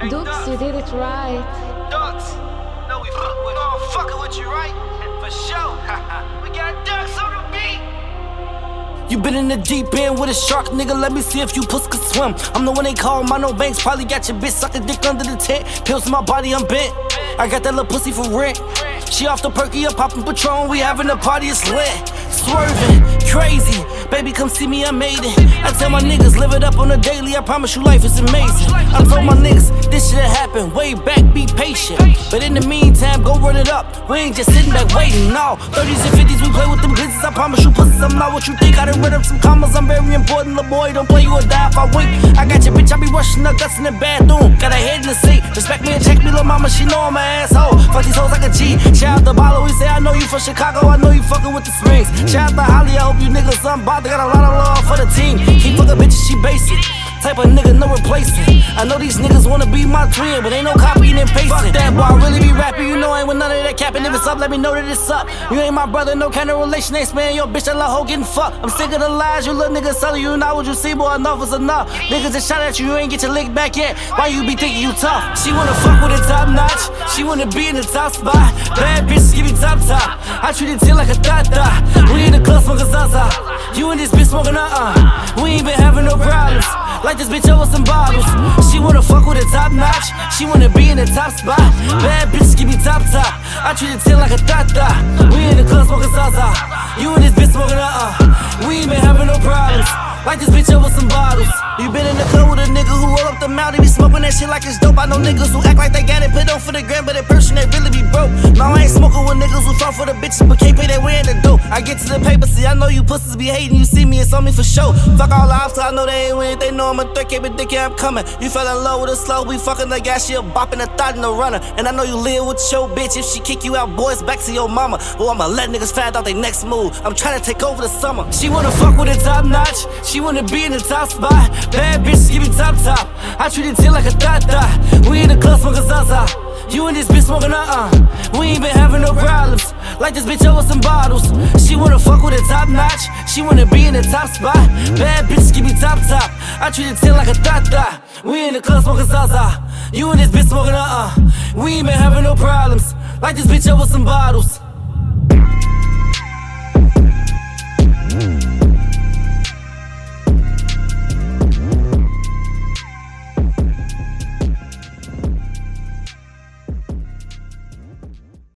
Dukes, you did it right. Ducks, no, we fucking with you, right? For sure. We got ducks on the beat. You been in the deep end with a shark, nigga, let me see if you puss can swim. I'm the one they call Mono Banks, probably got your bitch sucking dick under the tent. Pills in my body, I'm bent. I got that little pussy for rent. She off the perky up, poppin' Patron, we having a party, it's lit. Swerving, crazy, baby come see me, I made it. I tell my niggas, live it up on the daily, I promise you life is amazing. I told my niggas, this shit happened way back, be patient. But in the meantime, go run it up, we ain't just sitting back waiting, no. 30s and 50s, we play with them business, I promise you pussies, I'm not what you think. I done read up some commas, I'm very important, little boy, don't play, you or die if I wink. I got your bitch, I be rushing the guts in the bathroom, got her head in the seat. Respect me and check me, little mama, she know I'm an asshole. Fuck these hoes like a G, shout out to Balo, we say I know you from Chicago, I know you fucking with the Springs. Shout out to Holly, I hope you niggas unbothered, got a lot of love for the team. Keep fucking bitches, she basic. Type of nigga, no replacing. I know these niggas wanna be my twin, but ain't no copying and pasting. Fuck that, boy, I really be rapping, you know I ain't with none of that capping. If it's up, let me know that it's up. You ain't my brother, no kind of relation, ain't man, your bitch, that little hoe getting fucked. I'm sick of the lies, you little niggas selling you, not what you see, boy, enough is enough. Niggas just shot at you, you ain't get your lick back yet. Why you be thinking you tough? She wanna fuck with a top notch, she wanna be in the top spot. Bad bitches give me top. I treat it till like a tata. We in the club smoking Zaza. You and this bitch smoking we ain't been having no problems. Like this bitch over some bottles. She wanna fuck with a top notch, she wanna be in the top spot. Bad bitches give me top. I treat it till like a tata. We in the club smoking Zaza. You and this bitch smoking we ain't been having no problems. Like this bitch over some bottles. You been in the club with a nigga who roll up the mouth, he be smoking that shit like it's dope. I know niggas who act like they got it put on for the gram, but in person they really be broke. No, I ain't smoking with niggas who fall for the bitches but can't pay their way in the dope. I get to the paper, see I know you pussies be hating, you see me, it's on me for sure. Fuck all the ops, I know they ain't winning, they know I'm a threat, keep it dick, yeah, I'm coming. You fell in love with a slow, we fucking the gas, she a bopping a thought in the runner. And I know you live with your bitch, if she kick you out, boys, back to your mama. Or I'ma let niggas find out they next move. I'm trying to take over the summer. She wanna fuck with a top notch, she wanna be in the top spot. Bad bitches give me top. I treat it till like a tata. We in the club smoking Zaza. You and this bitch smoking we ain't been having no problems. Like this bitch over some bottles. She wanna fuck with a top notch, she wanna be in the top spot. Bad bitches give me top. I treat it till like a tata. We in the club smoking Zaza. You and this bitch smoking we ain't been having no problems. Like this bitch over some bottles.